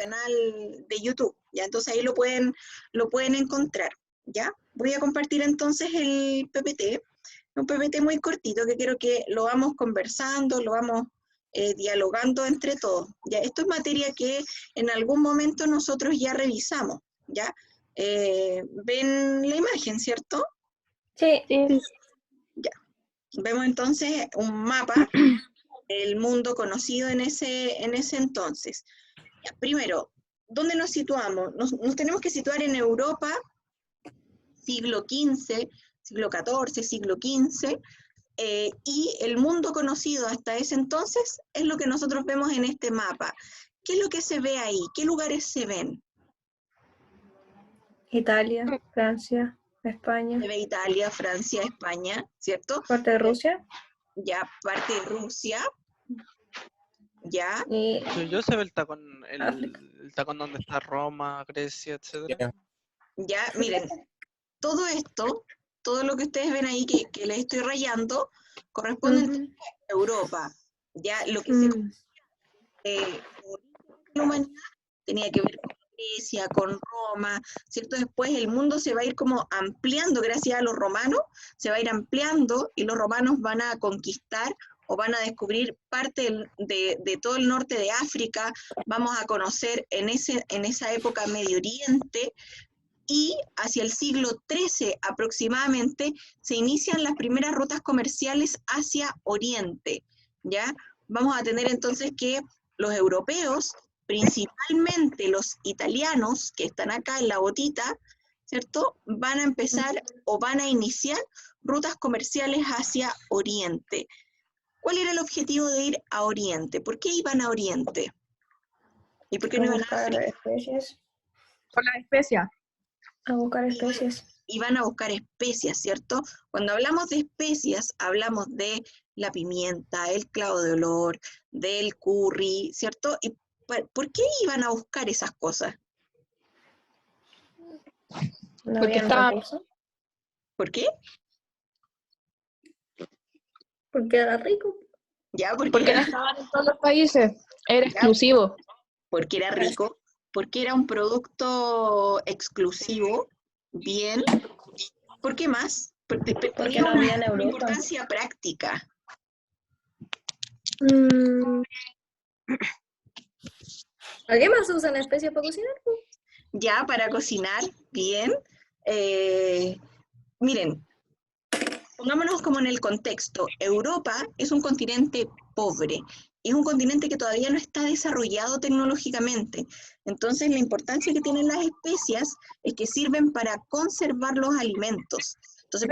canal de YouTube, ¿ya? Entonces ahí lo pueden encontrar, ¿ya? Voy a compartir entonces el PPT, un PPT muy cortito que quiero que lo vamos conversando, lo vamos dialogando entre todos, ¿ya? Esto es materia que en algún momento nosotros ya revisamos, ¿ya? ¿Ven la imagen, cierto? Sí. Ya. Vemos entonces un mapa del mundo conocido en ese entonces. Ya, primero, ¿dónde nos situamos? Nos tenemos que situar en Europa, siglo XV, siglo XIV, siglo XV, y el mundo conocido hasta ese entonces es lo que nosotros vemos en este mapa. ¿Qué es lo que se ve ahí? ¿Qué lugares se ven? Italia, Francia, España. Se ve Italia, Francia, España, ¿cierto? Parte de Rusia. Ya parte de Rusia, ya. Y Yo se ve África. el tacón donde está Roma, Grecia, etcétera. Ya, miren, todo esto, todo lo que ustedes ven ahí que les estoy rayando, corresponde a Europa. Ya, lo que se la humanidad tenía que ver con Grecia, con Roma, ¿cierto? Después el mundo se va a ir como ampliando gracias a los romanos, se va a ir ampliando y los romanos van a conquistar o van a descubrir parte de todo el norte de África, vamos a conocer en esa época Medio Oriente, y hacia el siglo XIII aproximadamente se inician las primeras rutas comerciales hacia Oriente, ¿ya? Vamos a tener entonces que los europeos, principalmente los italianos, que están acá en la botita, ¿cierto? Van a empezar o van a iniciar rutas comerciales hacia Oriente. ¿Cuál era el objetivo de ir a Oriente? ¿Por qué iban a Oriente? ¿Y por qué no iban a buscar África? especies. Con la especia. A buscar especies. Iban a buscar especias, ¿cierto? Cuando hablamos de especias, hablamos de la pimienta, el clavo de olor, del curry, ¿cierto? ¿Y por qué iban a buscar esas cosas? No Porque habían estaba- recursos. ¿Por qué? Porque era rico. Ya, porque Porque no estaban en todos los países. Era exclusivo. porque era rico, porque era un producto exclusivo, bien. ¿Por qué más? Porque Porque no había en Europa. importancia práctica. ¿A qué más se usan especias para cocinar? Ya, para cocinar, bien. Miren, pongámonos como en el contexto. Europa es un continente pobre, es un continente que todavía no está desarrollado tecnológicamente. Entonces, la importancia que tienen las especias es que sirven para conservar los alimentos. Entonces,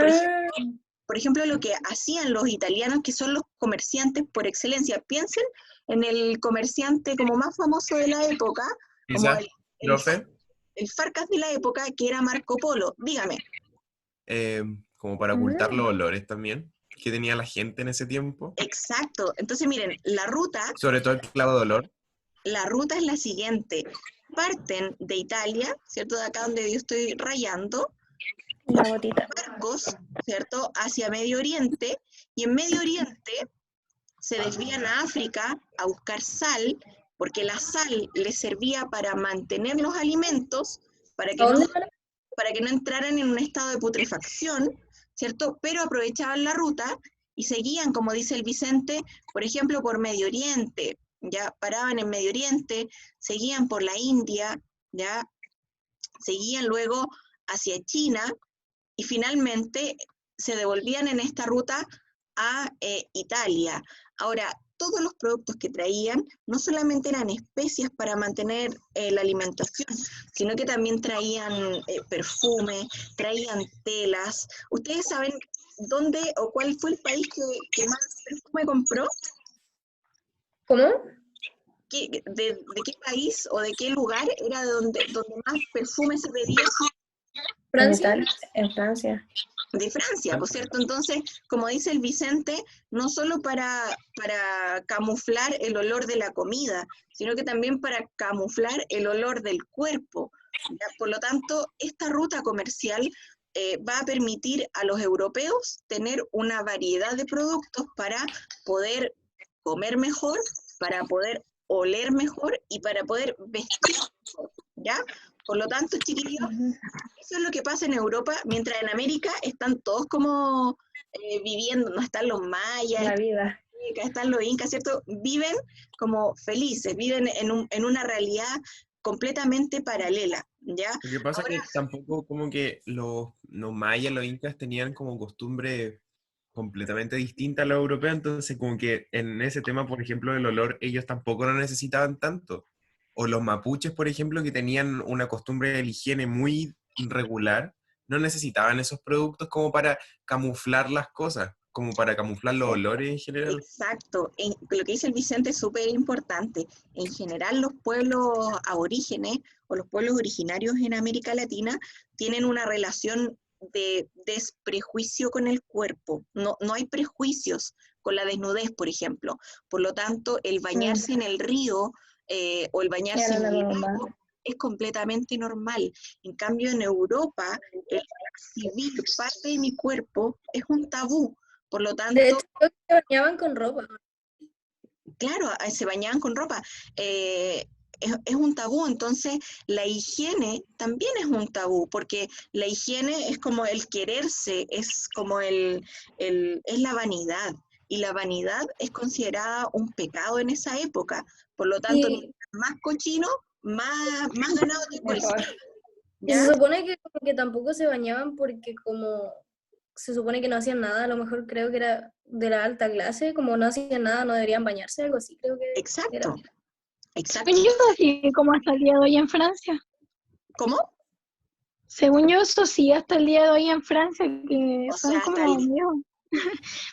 por ejemplo, lo que hacían los italianos, que son los comerciantes por excelencia, piensen en el comerciante como más famoso de la época, como el Farcas de la época, que era Marco Polo. Dígame. Como para ocultar los olores también que tenía la gente en ese tiempo. Exacto. Entonces, miren, la ruta... Sobre todo el clavo de olor. La ruta es la siguiente. Parten de Italia, ¿cierto? De acá donde yo estoy rayando. La botita. Barcos, ¿cierto? Hacia Medio Oriente. Y en Medio Oriente se desvían a África a buscar sal, porque la sal les servía para mantener los alimentos, para que no entraran en un estado de putrefacción, ¿cierto? Pero aprovechaban la ruta y seguían, como dice el Vicente, por ejemplo, por Medio Oriente, ya paraban en Medio Oriente, seguían por la India, ya seguían luego hacia China y finalmente se devolvían en esta ruta a Italia. Ahora, todos los productos que traían no solamente eran especias para mantener la alimentación, sino que también traían perfume, traían telas. ¿Ustedes saben dónde o cuál fue el país que más perfume compró? ¿Cómo? ¿De qué país o de qué lugar era donde más perfume se pedía? ¿Francia? En Francia. De Francia, ¿por cierto? Entonces, como dice el Vicente, no solo para camuflar el olor de la comida, sino que también para camuflar el olor del cuerpo. ¿Ya? Por lo tanto, esta ruta comercial va a permitir a los europeos tener una variedad de productos para poder comer mejor, para poder oler mejor y para poder vestir mejor, ¿ya? Por lo tanto, chiquillos, eso es lo que pasa en Europa, mientras en América están todos como viviendo, no están los mayas, La vida. están los incas, ¿cierto? Viven como felices, viven en una realidad completamente paralela, ¿ya? Lo que pasa es Ahora, que tampoco como que los mayas, los incas tenían como costumbre completamente distinta a los europeos, entonces como que en ese tema, por ejemplo, del olor, ellos tampoco lo necesitaban tanto. O los mapuches, por ejemplo, que tenían una costumbre de la higiene muy regular, no necesitaban esos productos como para camuflar las cosas, como para camuflar los olores en general. exacto, lo que dice el Vicente es súper importante. En general, los pueblos aborígenes o los pueblos originarios en América Latina tienen una relación de desprejuicio con el cuerpo. No hay prejuicios con la desnudez, por ejemplo. Por lo tanto, el bañarse en el río o el bañarse en Era el la bomba. lago es completamente normal. En cambio, en Europa, el exhibir parte de mi cuerpo es un tabú. Por lo De tanto, hecho, creo que se bañaban con ropa. claro, se bañaban con ropa. Es un tabú, entonces la higiene también es un tabú, porque la higiene es como el quererse, es como es la vanidad, y la vanidad es considerada un pecado en esa época. Por lo tanto, Y, mientras más cochino, más ganado te Mejor. Y ¿ya? se supone que, como que tampoco se bañaban porque como se supone que no hacían nada, a lo mejor creo que era de la alta clase, como no hacían nada, no deberían bañarse, algo así, creo que era. Exacto, exacto. Según yo, así como hasta el día de hoy en Francia. ¿Cómo? Según yo, eso sí, hasta el día de hoy en Francia, que O son sea, como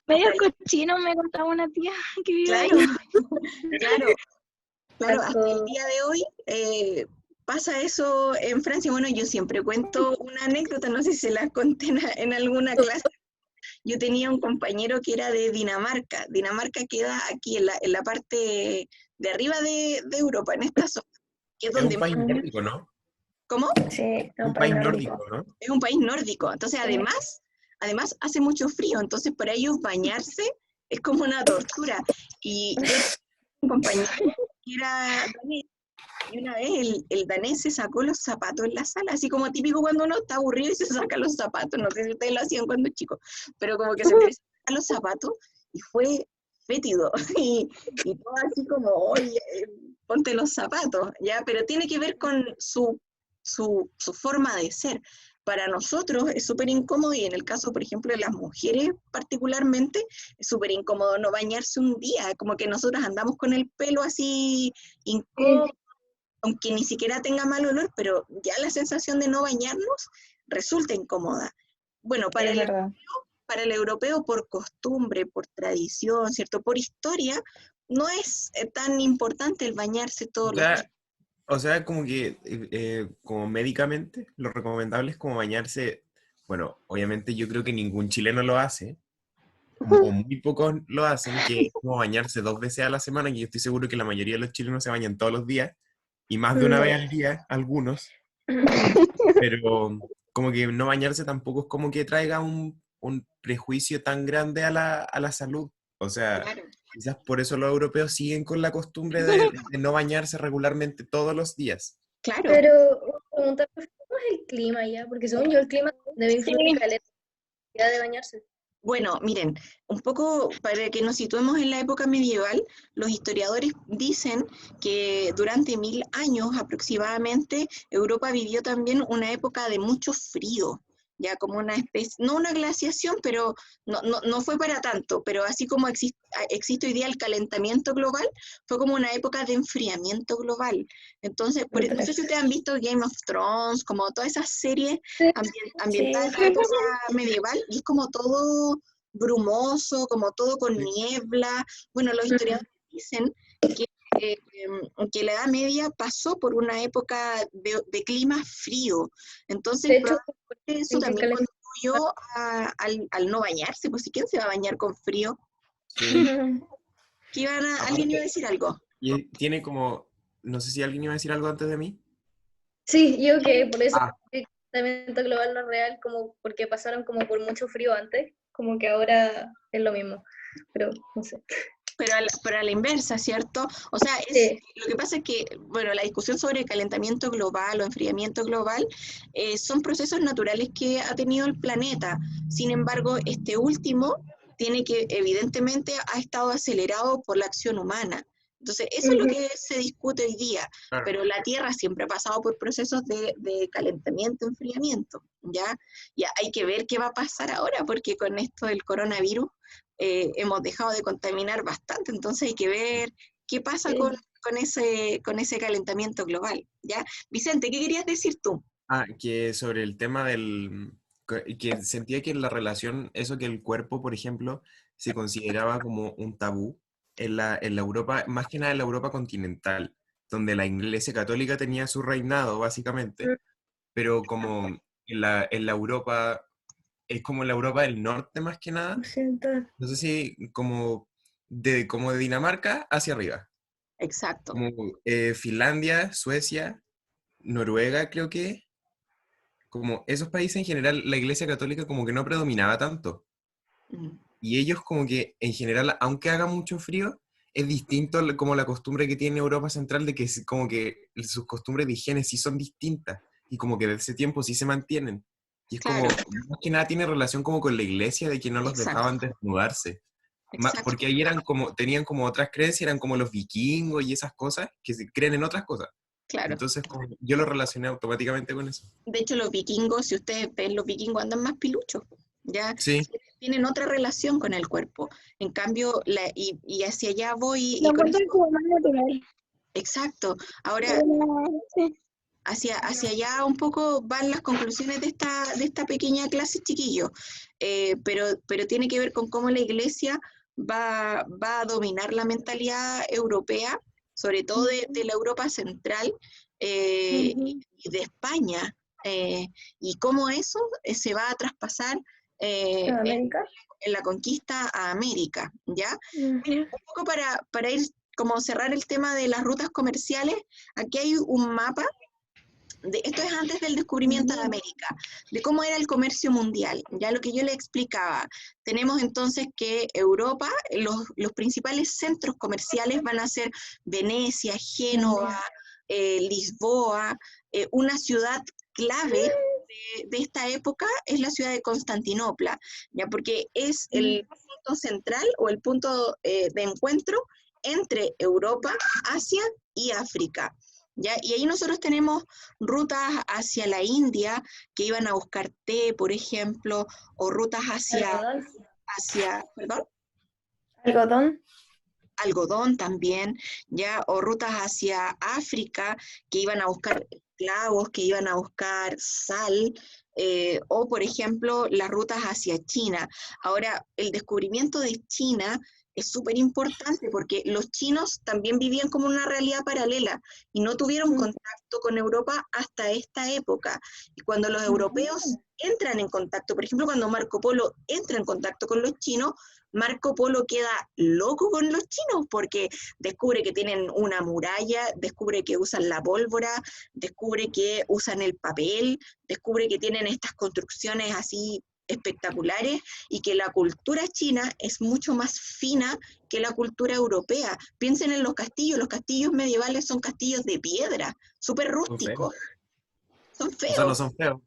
medio hasta el- cochinos, me contaba una tía que vive ahí. claro, claro. Claro, hasta el Harto- día de hoy pasa eso en Francia. Bueno, yo siempre cuento una anécdota, no sé si se la conté en alguna clase. Yo tenía un compañero que era de Dinamarca. Dinamarca queda aquí en la parte de arriba de Europa, en esta zona, que es Es un donde... país nórdico, ¿no? ¿Cómo? Sí, es Un un país país nórdico. nórdico, ¿no? Es un país nórdico. Entonces, Sí. además hace mucho frío. Entonces, para ellos bañarse es como una tortura. Y yo tenía un compañero que era danés. Y una vez el danés se sacó los zapatos en la sala, así como típico cuando uno está aburrido y se saca los zapatos. No sé si ustedes lo hacían cuando chico, pero como que se empezó a sacar los zapatos y fue fétido. Y todo así como, oye, ponte los zapatos, ¿ya? Pero tiene que ver con su forma de ser. Para nosotros es súper incómodo y en el caso, por ejemplo, de las mujeres particularmente, es súper incómodo no bañarse un día, como que nosotros andamos con el pelo así incómodo, aunque ni siquiera tenga mal olor, pero ya la sensación de no bañarnos resulta incómoda. Bueno, Es verdad. para el europeo por costumbre, por tradición, ¿cierto? Por historia, no es tan importante el bañarse O todos los días. sea, o sea, como que como médicamente, lo recomendable es como bañarse. Bueno, obviamente yo creo que ningún chileno lo hace, o muy pocos lo hacen, que es como bañarse 2 veces a la semana, que yo estoy seguro que la mayoría de los chilenos se bañan todos los días, y más de una vez No. al día, algunos, pero como que no bañarse tampoco es como que traiga un prejuicio tan grande a la salud. O sea, Claro. quizás por eso los europeos siguen con la costumbre de no bañarse regularmente todos los días. Claro. Pero, una pregunta, ¿cómo es el clima allá? Porque según yo el clima debe influir Sí, caleta en la necesidad de bañarse. Bueno, miren, un poco para que nos situemos en la época medieval, los historiadores dicen que durante 1000 años aproximadamente Europa vivió también una época de mucho frío, ya como una especie, no una glaciación, pero no fue para tanto, pero así como existe hoy día el calentamiento global, fue como una época de enfriamiento global. Entonces, no sé si ustedes han visto Game of Thrones, como todas esas series Sí, ambientadas sí. en la época medieval, y es como todo brumoso, como todo con niebla. Bueno, los historiadores dicen que, eh, que la Edad Media pasó por una época de clima frío, entonces De hecho, probablemente eso en que el también calentamiento... contribuyó al no bañarse, pues si quién se va a bañar con frío. Sí. ¿Qué alguien iba a Aparte, decir algo? y tiene como, no sé si alguien iba a decir algo antes de mí. Sí, yo que por eso Ah, el calentamiento global no es real, como porque pasaron como por mucho frío antes, como que ahora es lo mismo, pero no sé. pero a la inversa, ¿cierto? O sea, Sí. lo que pasa es que, bueno, la discusión sobre el calentamiento global o enfriamiento global son procesos naturales que ha tenido el planeta. Sin embargo, este último tiene que, evidentemente, ha estado acelerado por la acción humana. Entonces, eso es lo que se discute hoy día, Claro. pero la Tierra siempre ha pasado por procesos de calentamiento, enfriamiento, ¿ya? Ya hay que ver qué va a pasar ahora, porque con esto del coronavirus hemos dejado de contaminar bastante, entonces hay que ver qué pasa con ese calentamiento global, ¿ya? Vicente, ¿qué querías decir tú? Que sobre el tema que sentía que la relación, eso que el cuerpo, por ejemplo, se consideraba como un tabú en la Europa, más que nada en la Europa continental, donde la Iglesia Católica tenía su reinado, básicamente, pero como en la Europa, es como en la Europa del Norte, más que nada, no sé si como de Dinamarca hacia arriba, Exacto. como Finlandia, Suecia, Noruega, creo que como esos países en general, la Iglesia Católica como que no predominaba tanto. Mm. Y ellos como que en general, aunque haga mucho frío, es distinto como la costumbre que tiene Europa Central de que como que sus costumbres de higiene sí son distintas y como que desde ese tiempo sí se mantienen. Y es como, Claro, más que nada tiene relación como con la iglesia de que no los exacto, dejaban desnudarse. exacto, Porque ahí tenían como otras creencias, eran como los vikingos y esas cosas, que se creen en otras cosas. claro. Entonces yo lo relacioné automáticamente con eso. De hecho, los vikingos, si ustedes ven, los vikingos andan más piluchos, ¿ya? Sí. Tienen otra relación con el cuerpo. En cambio, y hacia allá voy, Lo y con encuentro esto, como más natural. exacto. Ahora, Sí. hacia allá un poco van las conclusiones de esta pequeña clase, chiquillos, pero tiene que ver con cómo la iglesia va a dominar la mentalidad europea, sobre todo de la Europa central y de España, y cómo eso se va a traspasar América. en la conquista a América, ¿ya? Miren, un poco para ir como cerrar el tema de las rutas comerciales, aquí hay un mapa esto es antes del descubrimiento de América, de cómo era el comercio mundial, ya lo que yo le explicaba. Tenemos entonces que Europa, los principales centros comerciales van a ser Venecia, Génova, Lisboa, una ciudad clave de esta época es la ciudad de Constantinopla, ya porque es el punto central o el punto de encuentro entre Europa, Asia y África. ¿Ya? Y ahí nosotros tenemos rutas hacia la India que iban a buscar té, por ejemplo, o rutas perdón, Algodón. algodón también, ¿ya? O rutas hacia África que iban a buscar clavos, que iban a buscar sal, o por ejemplo las rutas hacia China. Ahora, el descubrimiento de China es súper importante porque los chinos también vivían como una realidad paralela y no tuvieron contacto con Europa hasta esta época. Y cuando los europeos entran en contacto, por ejemplo, cuando Marco Polo entra en contacto con los chinos, Marco Polo queda loco con los chinos porque descubre que tienen una muralla, descubre que usan la pólvora, descubre que usan el papel, descubre que tienen estas construcciones así espectaculares y que la cultura china es mucho más fina que la cultura europea. Piensen en los castillos medievales son castillos de piedra, súper rústicos, son O sea, no feos. son feos,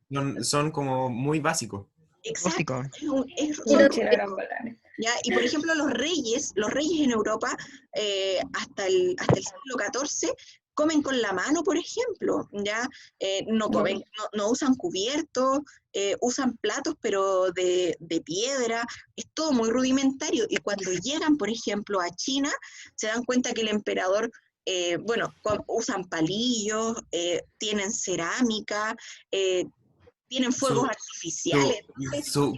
son como muy básicos. Exacto, Rústico. Y son los chinos eran rústicos. balanes. ¿Ya? Y por ejemplo, los reyes en Europa hasta el siglo XIV comen con la mano, por ejemplo, ¿ya? No usan cubiertos, usan platos, pero de piedra, es todo muy rudimentario. Y cuando llegan, por ejemplo, a China, se dan cuenta que el emperador, usan palillos, tienen cerámica, tienen fuegos Su, artificiales.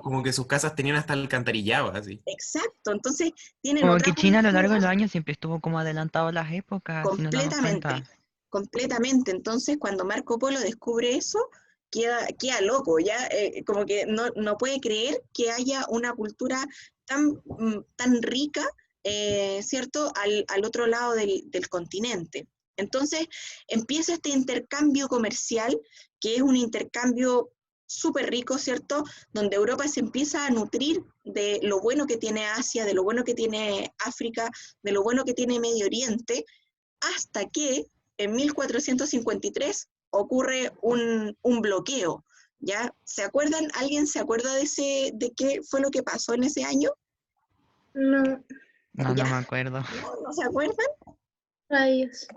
como que sus casas tenían hasta alcantarillado, así. Exacto, entonces tienen Como otra que China a lo largo cultura de los años siempre estuvo como adelantado a las épocas, si nos damos completamente, cuenta. completamente. Entonces, cuando Marco Polo descubre eso, queda loco, ya como que no puede creer que haya una cultura tan rica, ¿cierto?, al otro lado del continente. Entonces, empieza este intercambio comercial, que es un intercambio súper rico, ¿cierto? Donde Europa se empieza a nutrir de lo bueno que tiene Asia, de lo bueno que tiene África, de lo bueno que tiene Medio Oriente, hasta que en 1453 ocurre un bloqueo, ¿ya? ¿Se acuerdan? ¿Alguien se acuerda de qué fue lo que pasó en ese año? No, No, ¿Ya? no me acuerdo. ¿No se acuerdan? rayos.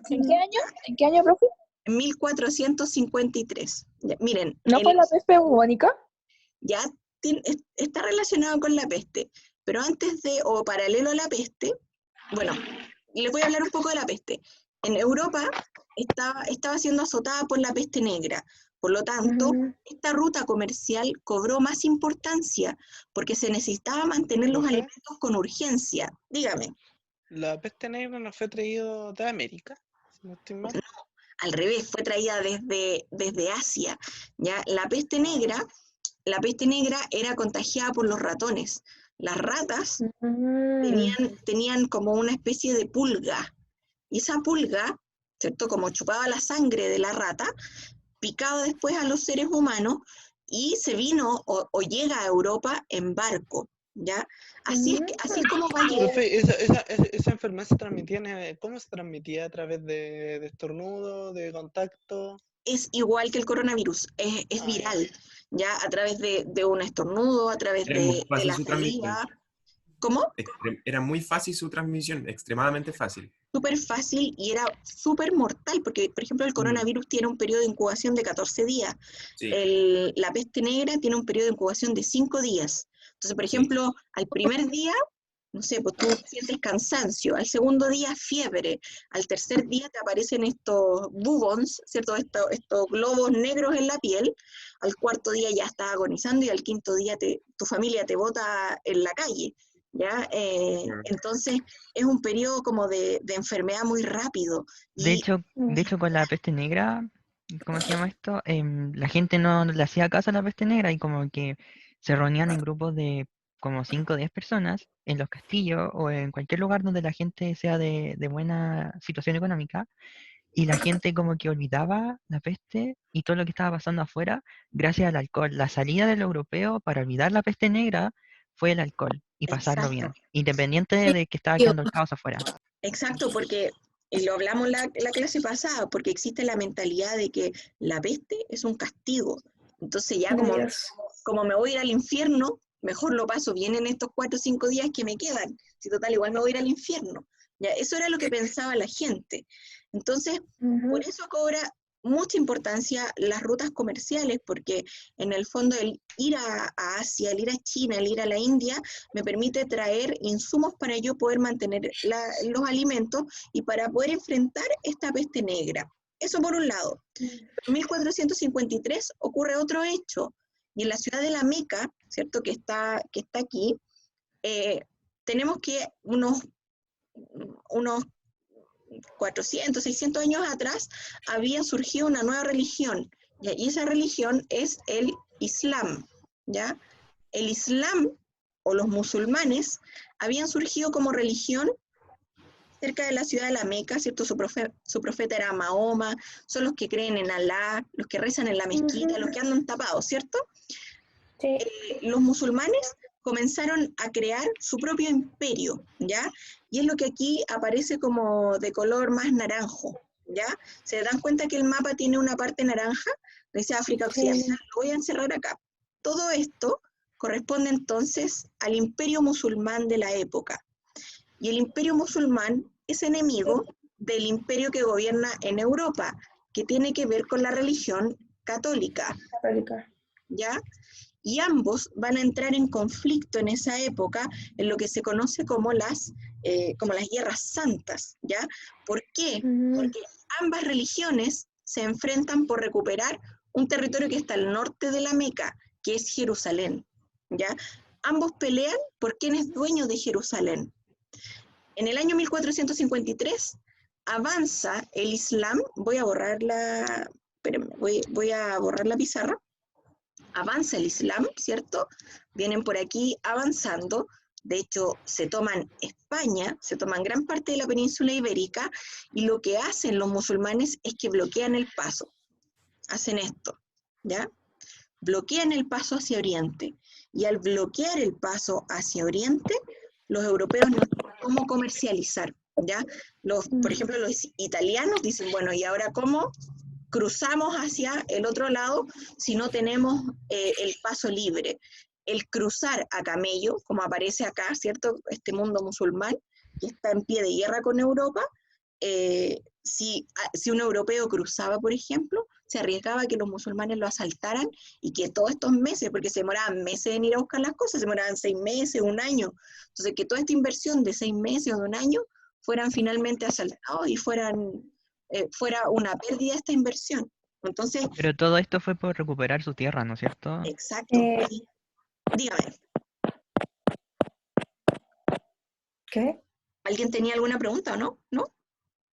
¿En qué año? ¿En qué año, profe? En 1453. Ya, miren, ¿No fue la peste bubónica? ya está relacionado con la peste, pero antes de, o paralelo a la peste, bueno, les voy a hablar un poco de la peste. En Europa estaba siendo azotada por la peste negra, por lo tanto, esta ruta comercial cobró más importancia porque se necesitaba mantener los Profe, alimentos con urgencia. Dígame, la peste negra no fue traído de América, si no estoy mal. al revés, fue traída desde Asia, ¿ya? La peste negra era contagiada por los ratones. Las ratas tenían como una especie de pulga, y esa pulga, ¿cierto? Como chupaba la sangre de la rata, picaba después a los seres humanos y se vino o llega a Europa en barco, ¿ya? Así es como va a llegar. Profe, esa enfermedad se transmitía, ¿cómo se transmitía? ¿A través de estornudo, de contacto? Es igual que el coronavirus, es viral, ya a través de un estornudo, a través Era muy de fácil la su transmisión. saliva. ¿Cómo? Era muy fácil su transmisión, extremadamente fácil. Súper fácil y era súper mortal, porque, por ejemplo, el coronavirus tiene un periodo de incubación de 14 días. Sí. La peste negra tiene un periodo de incubación de 5 días. Entonces, por ejemplo, al primer día, no sé, pues tú sientes cansancio, al segundo día fiebre, al tercer día te aparecen estos bubons, ¿cierto? Estos globos negros en la piel, al cuarto día ya estás agonizando y al quinto día tu familia te bota en la calle, ¿ya? Entonces es un periodo como de enfermedad muy rápido. De Y hecho, con la peste negra, ¿cómo se llama esto? La gente no le hacía caso a la peste negra y como que se reunían en grupos de como 5 o 10 personas en los castillos o en cualquier lugar donde la gente sea de buena situación económica y la gente como que olvidaba la peste y todo lo que estaba pasando afuera gracias al alcohol. La salida del europeo para olvidar la peste negra fue el alcohol y pasarlo exacto, bien, independiente de que estaba quedando el caos afuera. exacto, porque y lo hablamos la clase pasada, porque existe la mentalidad de que la peste es un castigo. Entonces ya como me voy a ir al infierno, mejor lo paso bien en estos 4 o 5 días que me quedan. Si total, igual me voy a ir al infierno. Ya, eso era lo que pensaba la gente. Entonces, por eso cobra mucha importancia las rutas comerciales, porque en el fondo el ir a Asia, el ir a China, el ir a la India, me permite traer insumos para yo poder mantener los alimentos y para poder enfrentar esta peste negra. Eso por un lado. En 1453 ocurre otro hecho, y en la ciudad de la Meca, ¿cierto? Que está aquí, tenemos que unos 400, 600 años atrás había surgido una nueva religión, ¿ya? Y esa religión es el Islam, ¿ya? El Islam o los musulmanes habían surgido como religión cerca de la ciudad de la Meca, ¿cierto? Su profeta era Mahoma, son los que creen en Alá, los que rezan en la mezquita, los que andan tapados, ¿cierto? Sí. Los musulmanes comenzaron a crear su propio imperio, ¿ya? Y es lo que aquí aparece como de color más naranjo, ¿ya? ¿Se dan cuenta que el mapa tiene una parte naranja? Dice África Occidental, lo voy a encerrar acá. Todo esto corresponde entonces al imperio musulmán de la época. Y el imperio musulmán es enemigo del imperio que gobierna en Europa, que tiene que ver con la religión católica, ¿ya? Y ambos van a entrar en conflicto en esa época en lo que se conoce como las guerras santas, ¿ya? ¿Por qué? Porque ambas religiones se enfrentan por recuperar un territorio que está al norte de la Meca, que es Jerusalén, ¿ya? Ambos pelean por quién es dueño de Jerusalén. En el año 1453 avanza el Islam, voy a borrar la pizarra. Avanza el Islam, ¿cierto? Vienen por aquí avanzando, de hecho se toman España, se toman gran parte de la península ibérica, y lo que hacen los musulmanes es que bloquean el paso, hacen esto, ¿ya? bloquean el paso hacia Oriente. Y al bloquear el paso hacia Oriente, los europeos no tienen cómo comercializar, ¿ya? Por ejemplo, los italianos dicen, bueno, ¿y ahora cómo cruzamos hacia el otro lado si no tenemos el paso libre? El cruzar a camello, como aparece acá, ¿cierto? Este mundo musulmán, que está en pie de guerra con Europa, si un europeo cruzaba, por ejemplo, se arriesgaba a que los musulmanes lo asaltaran y que todos estos meses, porque se demoraban meses en ir a buscar las cosas, se demoraban 6 meses, un año, entonces que toda esta inversión de 6 meses o de un año fueran finalmente asaltados y fuera una pérdida esta inversión. Entonces, Pero todo esto fue por recuperar su tierra, ¿no es cierto? exacto. Dígame, ¿Qué? ¿alguien tenía alguna pregunta o no? ¿No?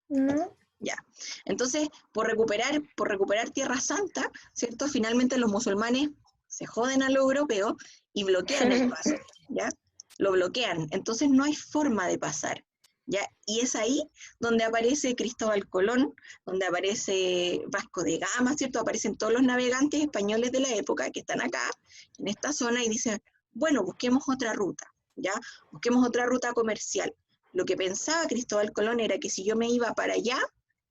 No. Ya. Entonces, por recuperar Tierra Santa, ¿cierto? Finalmente los musulmanes se joden a los europeos y bloquean el paso, ¿ya? Lo bloquean. Entonces no hay forma de pasar, ¿ya? Y es ahí donde aparece Cristóbal Colón, donde aparece Vasco de Gama, ¿cierto? Aparecen todos los navegantes españoles de la época que están acá, en esta zona, y dicen, bueno, busquemos otra ruta, ¿ya? Busquemos otra ruta comercial. Lo que pensaba Cristóbal Colón era que si yo me iba para allá,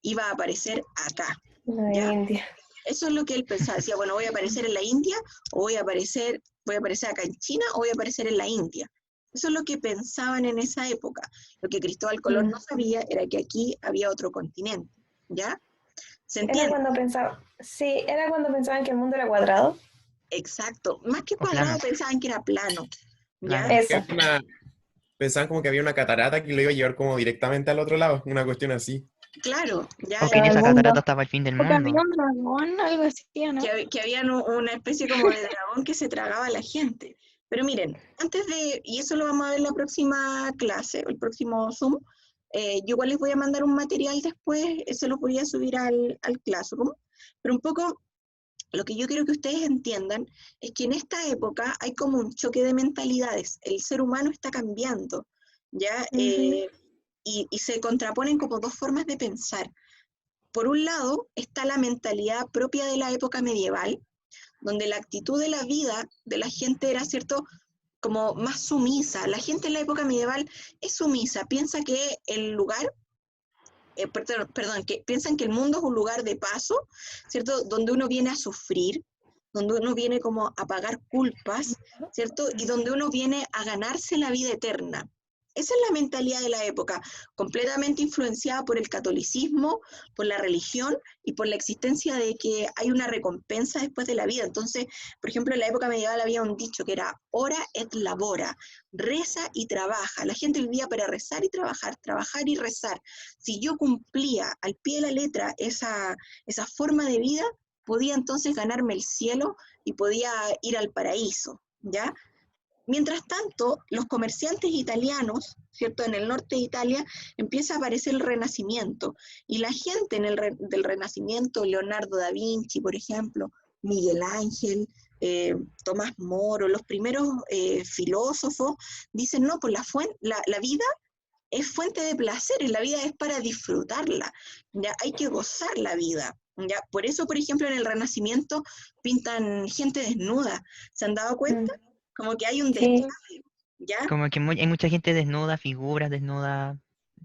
iba a aparecer acá, La ¿ya? India. Eso es lo que él pensaba. Decía, bueno, voy a aparecer en la India, o voy a aparecer acá en China, o voy a aparecer en la India. Eso es lo que pensaban en esa época. Lo que Cristóbal Colón no sabía era que aquí había otro continente, ¿ya? ¿Se Era entiende? cuando pensaba, sí, era cuando pensaban que el mundo era cuadrado. Exacto. Más que O cuadrado, plano. pensaban que era plano, ¿ya? Plano. Eso. Pensaban como que había una catarata que lo iba a llevar como directamente al otro lado, una cuestión así. Claro, ya. O que en el esa mundo. catarata estaba el fin del Porque había mundo. un dragón, algo así, ¿o no? Que había una especie como de dragón que se tragaba a la gente. Pero miren, y eso lo vamos a ver en la próxima clase, el próximo Zoom, yo igual les voy a mandar un material después, se lo voy a subir al Classroom, pero un poco lo que yo quiero que ustedes entiendan es que en esta época hay como un choque de mentalidades, el ser humano está cambiando, ¿ya? Y se contraponen como dos formas de pensar. Por un lado está la mentalidad propia de la época medieval, donde la actitud de la vida de la gente era, ¿cierto?, como más sumisa. La gente en la época medieval es sumisa, piensa que el lugar, perdón, que piensan que el mundo es un lugar de paso, ¿cierto?, donde uno viene a sufrir, donde uno viene como a pagar culpas, ¿cierto?, y donde uno viene a ganarse la vida eterna. Esa es la mentalidad de la época, completamente influenciada por el catolicismo, por la religión y por la existencia de que hay una recompensa después de la vida. Entonces, por ejemplo, en la época medieval había un dicho que era ora et labora, reza y trabaja. La gente vivía para rezar y trabajar y rezar. Si yo cumplía al pie de la letra esa forma de vida, podía entonces ganarme el cielo y podía ir al paraíso, ¿ya? Mientras tanto, los comerciantes italianos, ¿cierto? En el norte de Italia empieza a aparecer el Renacimiento, y la gente del Renacimiento, Leonardo da Vinci, por ejemplo, Miguel Ángel, Tomás Moro, los primeros filósofos, dicen, no, pues la vida es fuente de placeres, la vida es para disfrutarla, ¿ya? Hay que gozar la vida, ¿ya? Por eso, por ejemplo, en el Renacimiento pintan gente desnuda, ¿se han dado cuenta? Como que hay un Sí. despliegue, ¿ya? Como que hay mucha gente desnuda, figuras desnudas.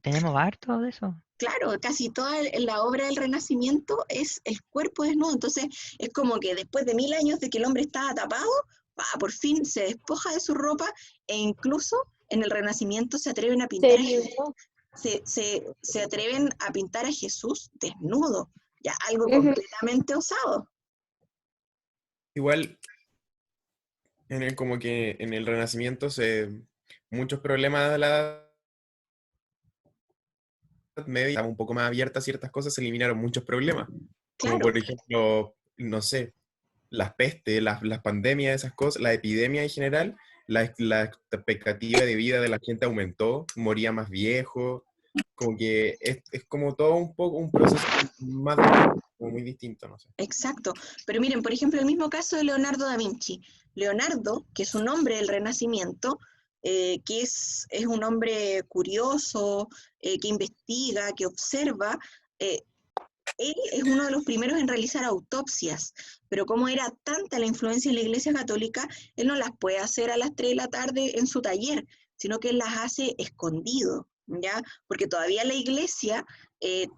¿Tenemos harto de eso? Claro, casi toda la obra del Renacimiento es el cuerpo desnudo, entonces es como que después de 1000 años de que el hombre estaba tapado, por fin se despoja de su ropa, e incluso en el Renacimiento se atreven a pintar se atreven a pintar a Jesús desnudo, ya algo completamente osado. Igual, como que en el Renacimiento muchos problemas de la Edad Media estaban un poco más abiertas a ciertas cosas, se eliminaron muchos problemas. Como Claro, por ejemplo, no sé, las pestes, las pandemias, esas cosas, la epidemia en general, la expectativa de vida de la gente aumentó, moría más viejo, como que es como todo un poco un proceso más como muy distinto, no sé. exacto. Pero miren, por ejemplo, el mismo caso de Leonardo da Vinci. Leonardo, que es un hombre del Renacimiento, que es un hombre curioso, que investiga, que observa, él es uno de los primeros en realizar autopsias, pero como era tanta la influencia en la Iglesia Católica, él no las puede hacer a las 3 de la tarde en su taller, sino que él las hace escondido, ¿ya? Porque todavía la Iglesia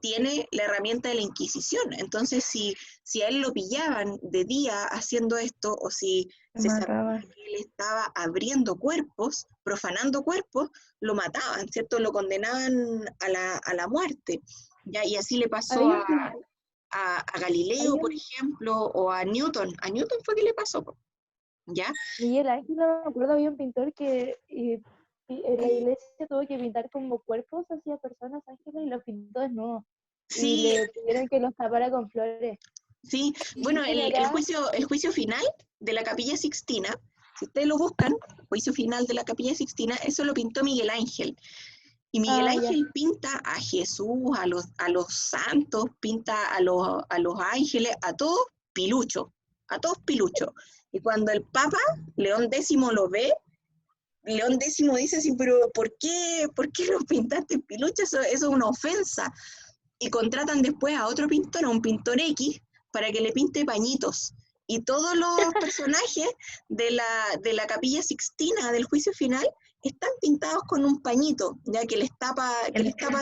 tiene la herramienta de la Inquisición. Entonces, si a él lo pillaban de día haciendo esto, o si se sabía que él estaba abriendo cuerpos, profanando cuerpos, lo mataban, ¿cierto? Lo condenaban a la muerte. ¿Ya? Y así le pasó a Galileo, por ejemplo, o a Newton. A Newton fue que le pasó, ¿ya? Miguel Ángel, no me acuerdo, había un pintor que en la iglesia tuvo que pintar como cuerpos hacia personas ángeles y los pintó desnudos. Sí, Y le pidieron que los tapara con flores. sí. Bueno, el juicio final de la Capilla Sixtina, si ustedes lo buscan, juicio final de la Capilla Sixtina, eso lo pintó Miguel Ángel. Y Miguel Ángel pinta a Jesús, a los santos, pinta a los ángeles, a todos piluchos. Y cuando el Papa León X lo ve, León X dice así, pero ¿por qué los pintaste piluchos? Eso es una ofensa. Y contratan después a otro pintor, a un pintor X, para que le pinte pañitos. Y todos los personajes de la Capilla Sixtina, del juicio final, están pintados con un pañito, ya que les tapa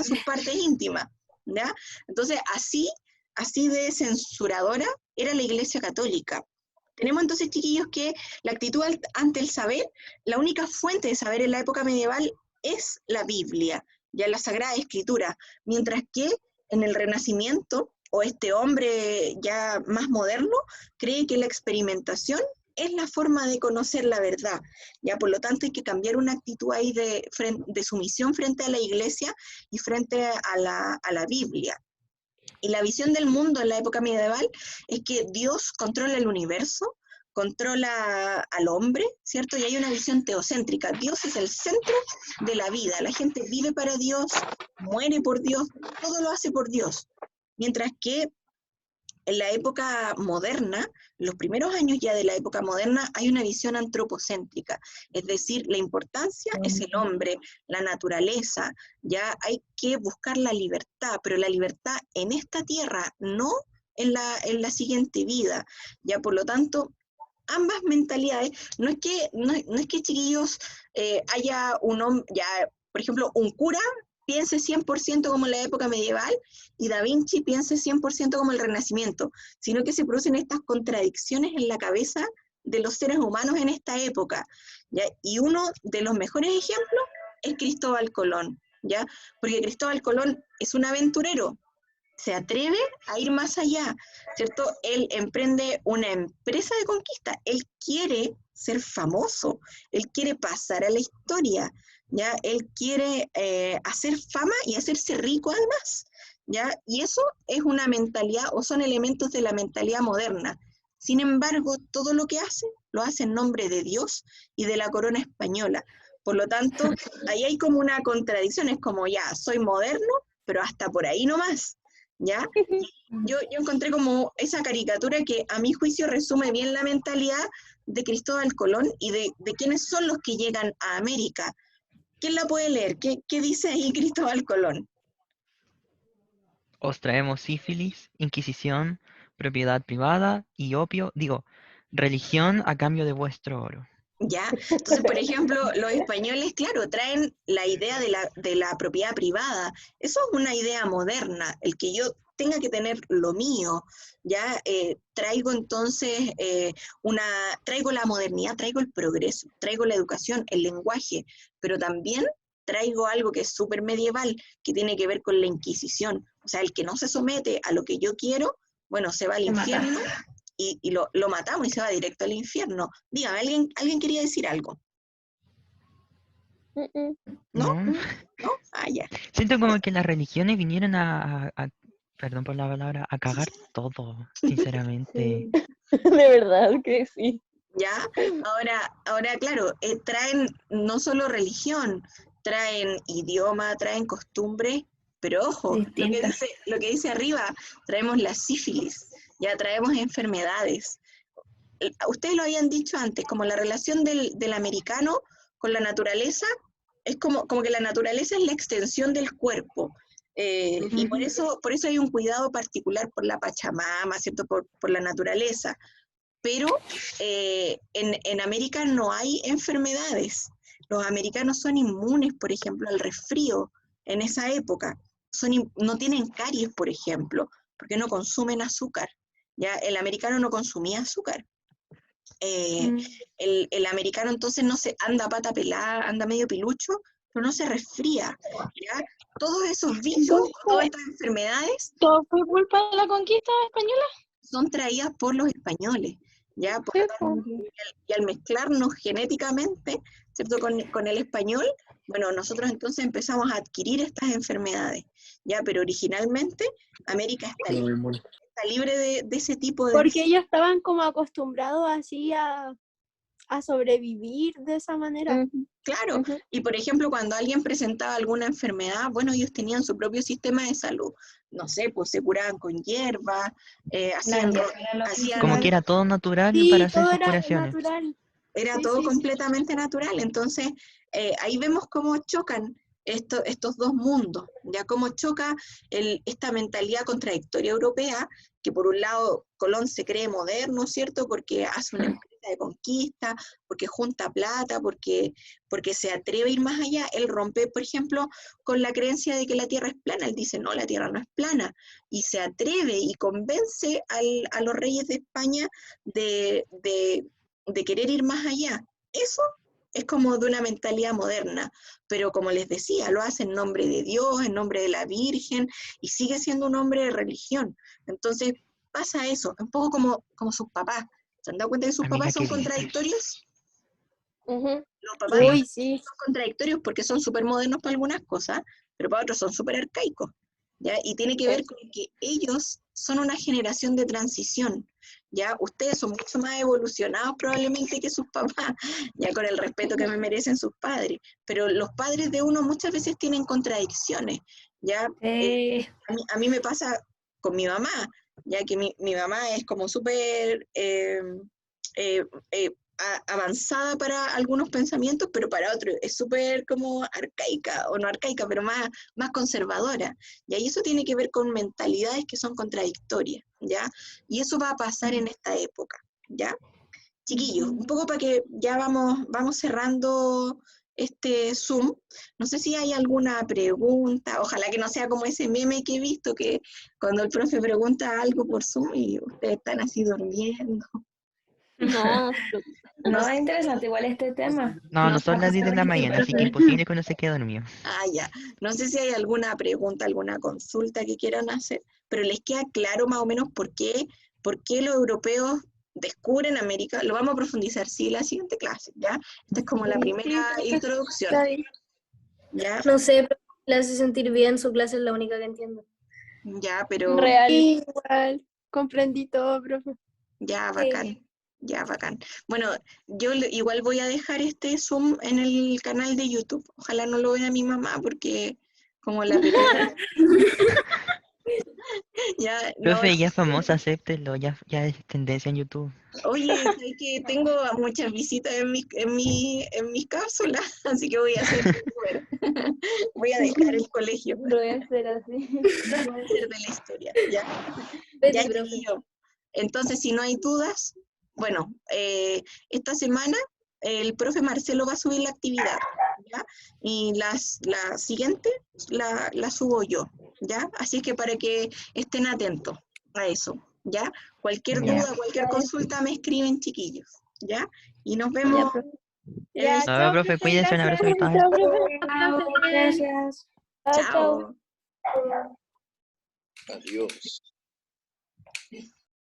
sus partes íntimas, ¿ya? Entonces, así de censuradora era la Iglesia Católica. Tenemos entonces, chiquillos, que la actitud ante el saber, la única fuente de saber en la época medieval es la Biblia, ya la Sagrada Escritura, mientras que en el Renacimiento, o este hombre ya más moderno, cree que la experimentación es la forma de conocer la verdad, ya por lo tanto hay que cambiar una actitud ahí de sumisión frente a la Iglesia y frente a la Biblia. Y la visión del mundo en la época medieval es que Dios controla el universo, controla al hombre, ¿cierto? Y hay una visión teocéntrica. Dios es el centro de la vida. La gente vive para Dios, muere por Dios, todo lo hace por Dios. Mientras que en la época moderna, los primeros años ya de la época moderna, hay una visión antropocéntrica, es decir, la importancia es el hombre, la naturaleza, ya hay que buscar la libertad, pero la libertad en esta tierra, no en la siguiente vida, ya por lo tanto, ambas mentalidades, no es que chiquillos haya un hombre, ya, por ejemplo, un cura piense 100% como en la época medieval y Da Vinci piense 100% como el Renacimiento, sino que se producen estas contradicciones en la cabeza de los seres humanos en esta época, ¿ya? Y uno de los mejores ejemplos es Cristóbal Colón, ¿ya? Porque Cristóbal Colón es un aventurero, se atreve a ir más allá, ¿cierto? Él emprende una empresa de conquista, él quiere ser famoso, él quiere pasar a la historia, ¿ya? Él quiere hacer fama y hacerse rico además, ¿ya? Y eso es una mentalidad, o son elementos de la mentalidad moderna. Sin embargo, todo lo que hace, lo hace en nombre de Dios y de la corona española. Por lo tanto, ahí hay como una contradicción, es como ya, soy moderno, pero hasta por ahí nomás, ¿ya? Yo encontré como esa caricatura que a mi juicio resume bien la mentalidad de Cristóbal Colón y de quiénes son los que llegan a América. ¿Quién la puede leer? ¿Qué dice ahí Cristóbal Colón? Os traemos sífilis, inquisición, propiedad privada y opio, religión a cambio de vuestro oro. Ya, entonces, por ejemplo, los españoles, claro, traen la idea de la propiedad privada. Eso es una idea moderna, el que yo tenga que tener lo mío, ya traigo entonces traigo la modernidad, traigo el progreso, traigo la educación, el lenguaje, pero también traigo algo que es súper medieval, que tiene que ver con la Inquisición. O sea, el que no se somete a lo que yo quiero, bueno, se va al infierno. Y lo matamos y se va directo al infierno. Dígame, ¿alguien quería decir algo? ¿No? ¿No? ¿No? Ah, ya. Siento como que las religiones vinieron perdón por la palabra, a cagar todo, sinceramente. De verdad que sí. ¿Ya? Ahora claro, traen no solo religión, traen idioma, traen costumbre, pero ojo, lo que dice arriba, traemos la sífilis, ya traemos enfermedades. Ustedes lo habían dicho antes, como la relación del americano con la naturaleza, es como que la naturaleza es la extensión del cuerpo. Y por eso hay un cuidado particular por la Pachamama, ¿cierto? Por la naturaleza. Pero en América no hay enfermedades. Los americanos son inmunes, por ejemplo, al resfrío en esa época. No tienen caries, por ejemplo, porque no consumen azúcar. ¿Ya? El americano no consumía azúcar. El americano entonces no se anda a pata pelada, anda medio pilucho, pero no se resfría. ¿Ya? Todos esos bichos, todas estas enfermedades, ¿Todo fue culpa de la conquista española? son traídas por los españoles. ¿Ya? Por Sí, lo tanto, y al mezclarnos genéticamente, ¿cierto? Con el español, bueno, nosotros entonces empezamos a adquirir estas enfermedades. ¿Ya? Pero originalmente América está libre de ese tipo de... Porque ellos estaban como acostumbrados así a sobrevivir de esa manera. Claro, y por ejemplo, cuando alguien presentaba alguna enfermedad, bueno, ellos tenían su propio sistema de salud. No sé, pues se curaban con hierba, hacían... Como que era todo natural Sí, para hacer todo sus era curaciones. natural. Era Sí, todo sí, sí. completamente natural. Entonces, ahí vemos cómo chocan estos dos mundos, ya cómo choca esta mentalidad contradictoria europea, que por un lado Colón se cree moderno, ¿cierto? Porque hace una empresa de conquista, porque junta plata, porque se atreve a ir más allá. Él rompe, por ejemplo, con la creencia de que la Tierra es plana. Él dice, no, la Tierra no es plana. Y se atreve y convence a los reyes de España de querer ir más allá. Eso es como de una mentalidad moderna, pero como les decía, lo hace en nombre de Dios, en nombre de la Virgen, y sigue siendo un hombre de religión. Entonces pasa eso, un poco como sus papás. ¿Se han dado cuenta que sus Amiga, papás son ¿qué dices? contradictorios? Ujú. Los papás Uy, sí. son contradictorios porque son súper modernos para algunas cosas, pero para otros son súper arcaicos. ¿Ya? Y tiene que ver con que ellos son una generación de transición. ¿Ya? Ustedes son mucho más evolucionados probablemente que sus papás, ya con el respeto que me merecen sus padres. Pero los padres de uno muchas veces tienen contradicciones. ¿Ya? A mí me pasa con mi mamá, ya que mi mamá es como súper avanzada para algunos pensamientos, pero para otros es súper como arcaica, o no arcaica, pero más conservadora. Y ahí eso tiene que ver con mentalidades que son contradictorias, ¿ya? Y eso va a pasar en esta época, ¿ya? Chiquillos, un poco para que ya vamos cerrando este Zoom. No sé si hay alguna pregunta, ojalá que no sea como ese meme que he visto, que cuando el profe pregunta algo por Zoom y ustedes están así durmiendo. No, No, es interesante igual este tema. No, no son las 10 de la mañana, así que imposible que uno se quede dormido. Ya. No sé si hay alguna pregunta, alguna consulta que quieran hacer, pero les queda claro más o menos por qué los europeos descubren América. Lo vamos a profundizar, sí, en la siguiente clase, ¿ya? Esta es como la primera introducción, está bien. ¿ya? No sé, pero le hace sentir bien, su clase es la única que entiendo. Ya, pero Real. Igual, comprendí todo, profe. ya, bacán. Ya, bacán. Bueno, yo igual voy a dejar este Zoom en el canal de YouTube. Ojalá no lo vea mi mamá porque como la primera... ya, no, Profe, ya es famosa, acéptelo, ya es tendencia en YouTube. oye, sé que tengo muchas visitas en mis cápsulas, así que voy a hacer youtuber. Voy a dejar el colegio. Lo voy a hacer así. Voy a hacer de la historia, ¿ya? Betty, Ya, profe. chiquillo. Entonces, si no hay dudas, bueno, esta semana el profe Marcelo va a subir la actividad, ¿ya? Y la siguiente la subo yo, ¿ya? Así que para que estén atentos a eso, ¿ya? Cualquier Ya. duda, cualquier consulta me escriben, chiquillos, ¿ya? Y nos vemos. Ya, No, chao, profe, profe, cuídense, un abrazo gracias. virtual. Chao, profe. Gracias. Chao, chao. Chao. Adiós.